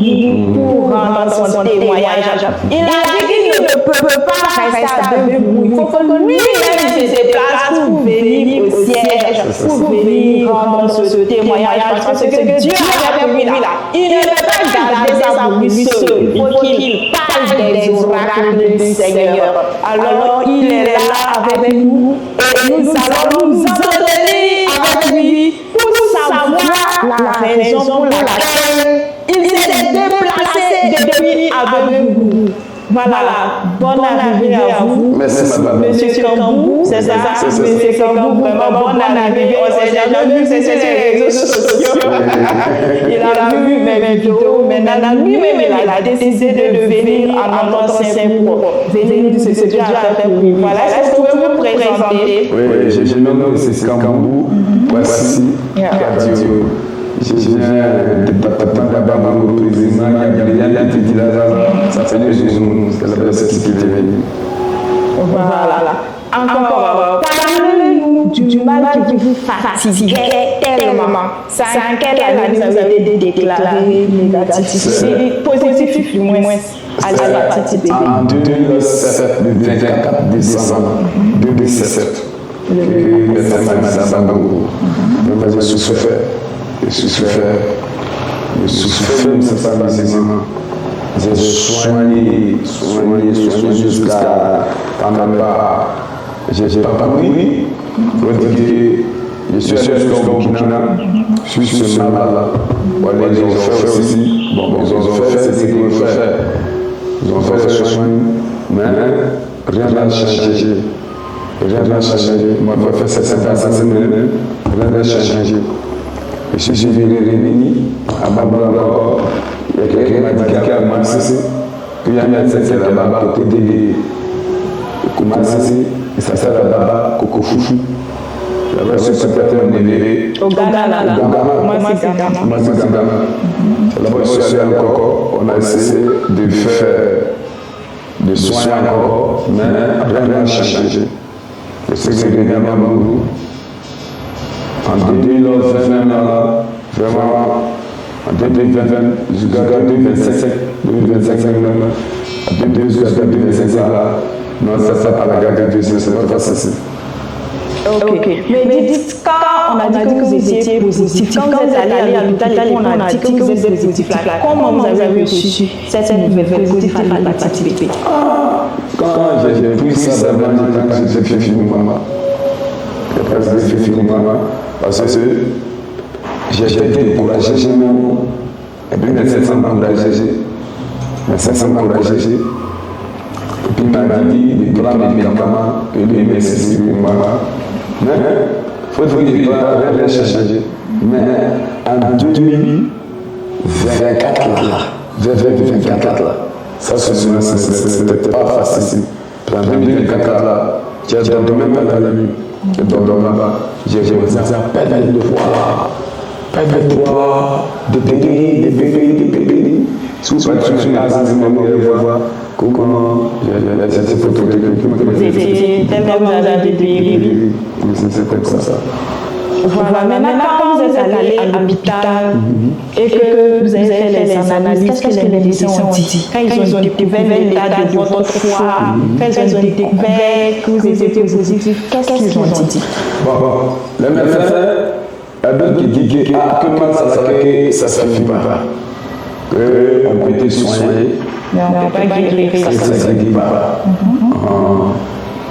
vous pour rendre son témoignage. Il a dit qu'il ne peut pas rester avec vous. Il faut que lui-même se déplace pour venir au siège, pour venir rendre ce témoignage. Parce que ce que Dieu a fait pour lui là, il ne peut pas garder ça pour lui seul. Il faut qu'il parle des oracles du Seigneur. Alors il est là avec nous et nous allons nous entretenir avec lui pour savoir la raison pour laquelle il s'est déplacé depuis avec vous. Voilà, bonne arrivée à vous. Merci, madame. Monsieur Cambou, c'est ça? Monsieur Cambou, vraiment bonne arrivée. On s'est déjà vu sur les réseaux sociaux. Il a vu mes vidéos. Maintenant, lui-même, il a décidé de venir en notre Saint-Pro. Venir de ce que Dieu a fait pour lui. Voilà, est-ce que vous pouvez vous présenter? Oui, je me nomme Monsieur Cambou. Voici Kadio. Je viens du département d'Abamou, président, ça fait 2 jours, c'est la personne qui est venue. Voilà. Encore, parlez-nous du mal qui vous fatiguait tellement. C'est en quelle année vous avez été déclaré négatif? Positif, du moins, à l'hépatite B. En 2007, le 24 décembre 2007, le médecin m'a dit à Bamou, je suis souffert. Je suis souffert, c'est pas nécessairement. J'ai soigné jusqu'à j'ai pas pris. On dit que je suis allé jusqu'au Burkina, je suis sur malade. Ils ont fait aussi, ils ont fait ce qu'ils ont fait. Ils ont fait les soins, mais rien n'a changé. Rien n'a changé. Moi, je vais faire 5 semaines, rien n'a changé. Je suis revenu à Babala encore. Il y a quelqu'un qui m'a dit qu'à Massé, qu'il y a un médecin qui est là-bas, à côté de Koumassé, et ça sert là-bas, Coco Foufou. Là-bas, je suis peut-être un bébé. Au Ghana, là. Moi, c'est Ghana. Là-bas, je suis allé encore. On a essayé de faire des soins encore, mais rien n'a changé. Je sais que c'est revenu à Babou. En 2021, vraiment, en 2020, jusqu'à 2025, en 2025, non, ça pas la garde de Dieu, c'est pas facile. Ok. Mais dites, quand on a dit que vous étiez positif, quand vous êtes allé à l'hôpital et qu'on a dit que vous êtes positif, comment vous avez reçu cette nouvelle positive à l'hépatite B? Quand j'ai pris ça, j'ai fait finir maman. J'ai fait finir maman. Parce que j'ai été découragé, et puis mes 700 encouragé. Et puis il m'a dit de prendre les médicaments et de les laisser pour moi. Mais il faut dire que rien n'a changé. Mais en 2024 là, ça c'était pas facile. En 2024 là, tu as dormi même pas dans la nuit. Donc là-bas, j'ai commencé à perdre de poids, de bébé. Sous pas de soucis, comment j'ai cette photo c'était tellement de c'est comme ça. Voilà, maintenant quand vous êtes allé à l'hôpital et que vous avez fait les analyses, qu'est-ce que les médecins ont dit? Quand ils ont découvert l'état de votre foie, quand ils ont découvert que vous étiez positif, qu'est-ce qu'ils ont dit? Bon, les médecins, qui dit que ça ne suffit pas. Qu'on peut te soigner, mais on ne peut pas guérir ça. Ça ne guérit pas.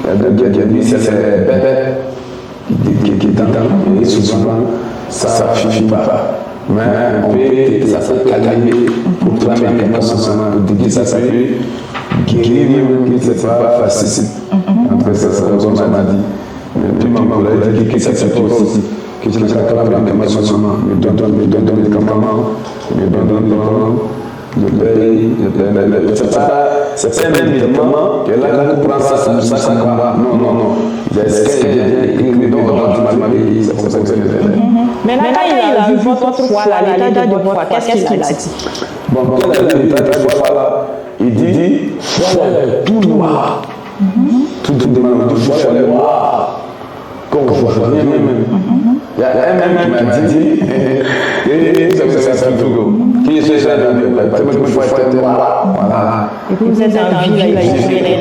Il y a dit c'est les bébés qui t'entendent et souvent ça ne suffit pas. Mais ça peut calmer pour toi, mais pour dire ça peut guérir, que ce n'est pas facile. Après ça, comme ça m'a dit. Puis maman a dit que ça ne suffit pas aussi. Que je n'ai pas la médicament, me donne les médicaments, me donne je paye. C'est pas un médicament que là, on prend ça, ça va. Non. C'est écrit dans votre maladie, c'est comme ça que c'est. Mais là, quand il a vu votre foie, l'état de votre foie, qu'est-ce qu'il a dit? Bon, quand il a vu l'état de votre foie, là, il dit foie est tout noir. Tout le monde dit foie est noir. Quand on voit rien même. Il y a un même qui m'a dit, c'est un truc qui est déjà dans le faut être noir. Voilà. Et puis vous êtes en vie, là, il faut rien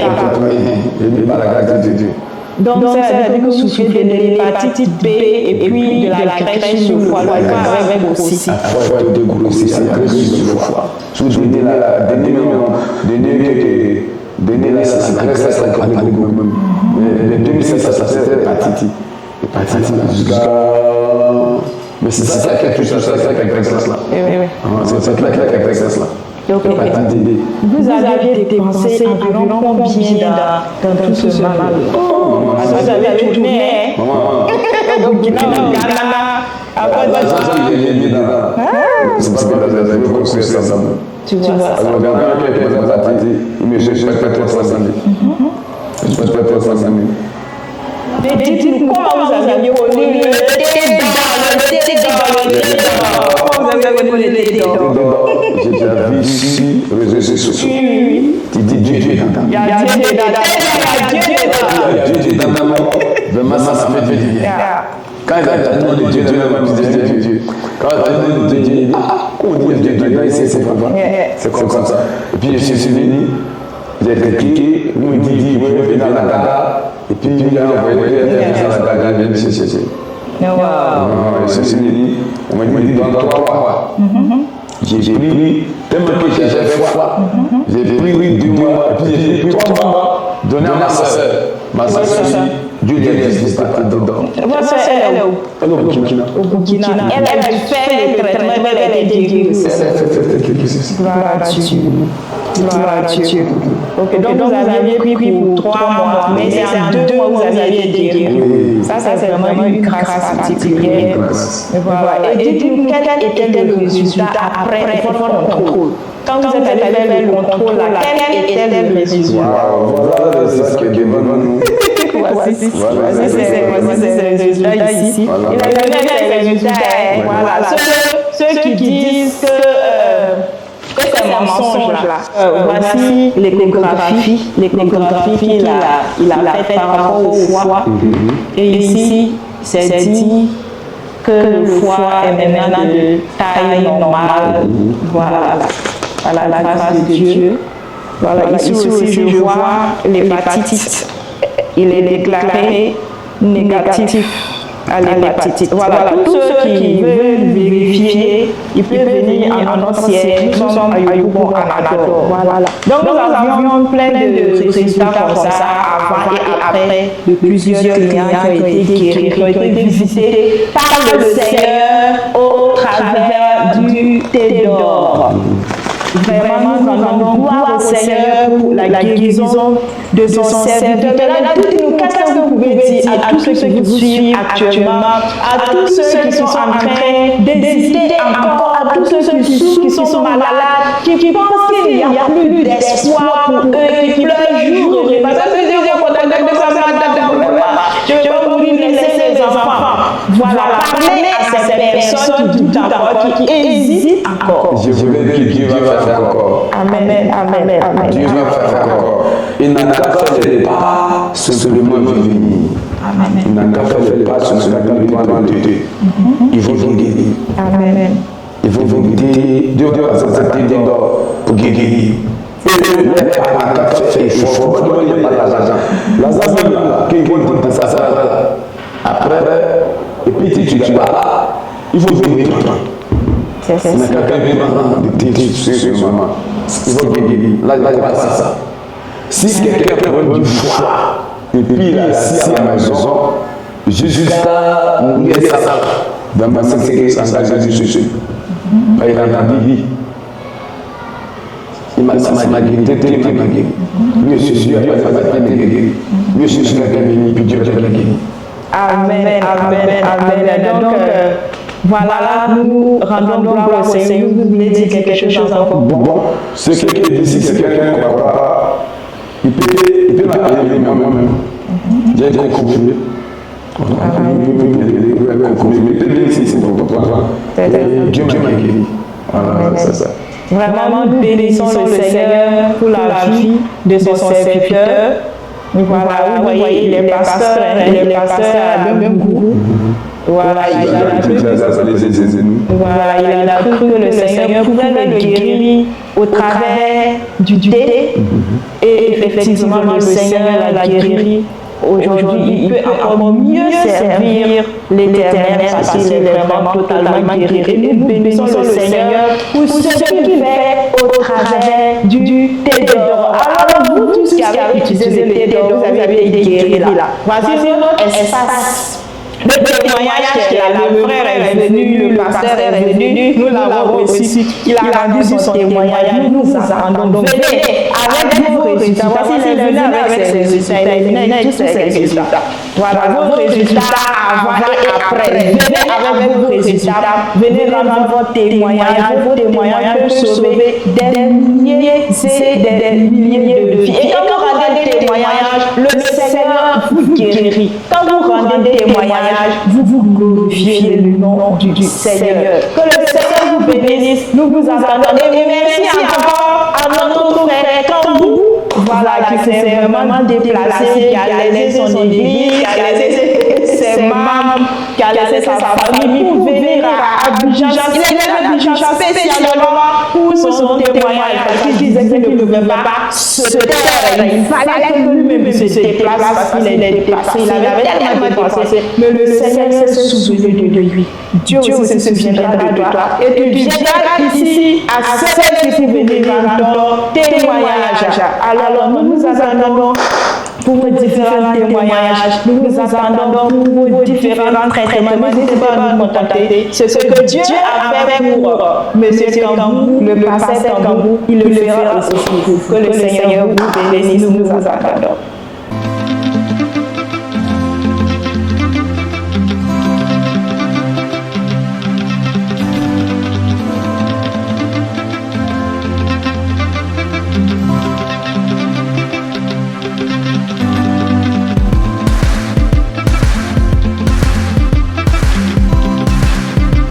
par la grâce de Dieu. Donc, ça veut dire que vous souffrez de l'hépatite B et puis de la crèche sur le foie. Le foie avec aussi. Il faut être dégrossé, c'est la crèche sur le foie. Si vous donnez la les 2007, ça c'était l'hépatite. Jusqu'à. Mais c'est ça qui a tout ça, c'est ça qui a créé ça. C'est ça qui a créé ça. Vous avez dépensé environ combien dans tout ce mal? Vous avez tourné, au Burkina, au Ghana, après tu vois ça. Alors, il y a un qui est mais je ne pas 300 000. Je ne pas 300 000. Dites-nous comment vous avez connu le thé Comment vous avez connu le thé d'or? J'ai déjà vu ici, réseaux sociaux. Tu dis Dieu est dans. Il y a Dieu dedans. Vraiment, ça fait du bien. Quand il a dit Dieu, Dieu. Quand il a dit Dieu, on dit Dieu, c'est comme ça. Et puis je suis venu, j'ai cliqué, nous il dit, vous pouvez venir à la Gaga, et puis il a envoyé à la Gaga, viens me chercher. Je suis venu, on m'a dit dans 3 mois. J'ai pris, tellement que j'avais foi, j'ai pris 2 mois, et puis j'ai pris 3 mois, donné à ma soeur. Ma soeur, Dieu lui a dit, c'est pas dedans. Votre soeur, elle est où? Elle est au Burkina. Elle fait le traitement, elle a été guérie. Gloire à Dieu. Ok, donc vous aviez pris pour 3 mois, mais c'est en 2 mois vous aviez été guéri. Ça, c'est vraiment une grâce particulière. Voilà. Et dites-nous, quel était le résultat après votre contrôle? Quand vous êtes allé faire le contrôle, quel était le résultat? Voilà, c'est ça qui est devant nous. Voici c'est le résultat ici. Il a donné les résultats. Voilà. Ceux qui disent que c'est un mensonge là. Voici l'échographie qu'il a faite par rapport au foie. Et ici, c'est dit que le foie est maintenant de taille normale. Voilà. Voilà la grâce de Dieu. Voilà, ici aussi je vois l'hépatite. Il est déclaré négatif à l'hépatite. Voilà, tous ceux qui veulent vérifier, ils peuvent venir en notre siège. Nous sommes à Yopougon, Anador. Voilà. Donc nous avions plein de résultats comme ça avant et après de plusieurs clients qui ont été guéris, qui ont été visités par le Seigneur au travers du thé d'or. Vraiment, nous rendons gloire au Seigneur pour la guérison de son serviteur. Maintenant, dites-nous, qu'est-ce que vous pouvez dire à tous ceux qui vous suivent actuellement, à tous ceux qui sont en train d'hésiter encore, à tous ceux qui souffrent, qui sont malades, qui pensent qu'il n'y a plus d'espoir pour eux, qui pleurent jour et nuit. Parce que je ne vais pas vous laisser les enfants. Voilà, parlez à ces personnes qui doutent encore, qui hésitent encore. Je voulais que Dieu va faire encore. Amen. Dieu va faire encore. Il n'a qu'à faire les pas simplement venir. Il n'a qu'à faire les pas simplement venir. Il faut vous guérir. Amen. Il faut vous guérir. Dieu va s'accepter pour guérir. Il faut demander l'argent. L'argent, qui est ça. Après, et puis tu vas là, il faut venir. C'est ça. Il n'a qu'à venir sur maman. Il faut guérir. Là, il va passer ça. Si quelqu'un prend du foie, et puis il est assis à la maison, jusqu'à mourir ça, dans ma sécurité, il a entendu. Il m'a guéri, Lui, je suis guéri. Lui, je suis guéri, puis Dieu va guérir. Amen. Donc, voilà, nous rendons gloire au Seigneur. Vous voulez dire quelque chose encore? Bon, ce qui est ici, c'est quelqu'un qui ne croit pas. Il peut m'appeler moi-même. J'ai confirmé. Il peut dire ici, c'est pour toi. Dieu m'a guéri. Voilà, c'est ça. Vraiment, nous bénissons le Seigneur pour la vie de son serviteur. Voilà, vous voyez, il est pasteur à même goût. Voilà, il a cru que le Seigneur pouvait le guérir au travers du thé. Et effectivement, le Seigneur l'a guéri. Aujourd'hui, il peut encore mieux servir l'Éternel parce qu'il est vraiment totalement guéri. Nous bénissons le Seigneur pour ce qu'il fait au travers du thé d'or. Alors, vous tous qui avez utilisé le thé d'or, vous avez été guéris là. Voici notre espace de témoignage qui est là. Le frère est venu, le pasteur est venu, nous l'avons reçu. Il a rendu son témoignage. Nous attendons. Venez avec vos résultats. Voici les venu avec ses résultats. Il est venu avec tous ses résultats. Voilà vos résultats avant et après. Venez avec vos résultats. Venez rendre votre témoignage. Vos témoignages peuvent sauver des milliers et des milliers de vies. Et quand vous rendez des témoignages, le Seigneur vous guérit. Quand vous rendez des témoignages, vous glorifiez le nom du Seigneur. Que le Seigneur vous bénisse. Nous vous attendons. Et merci encore à notre frère Kambou. Voilà, qui s'est vraiment déplacé, qui a laissé son église, qui a laissé ses membres, qui a laissé sa famille pour venir à Abidjan. Il est venu à Abidjan spécialement pour son témoignage. Parce qu'il disait qu'il ne pouvait pas se taire. Il fallait que lui-même se déplace parce qu'il est déplacé. Il avait tellement dépensé. Mais le Seigneur s'est souvenu de lui. Dieu aussi se souviendra de toi. Et tu viendras ici à celle qui venir rendre témoignage. Alors nous nous attendons pour vos différents témoignages, nous nous attendons pour vos différents traitements. N'hésitez pas à nous contacter. C'est ce que Dieu a fait pour M. Kambou, le pasteur Kambou, il le fera aussi. Que le Seigneur vous bénisse, nous nous attendons.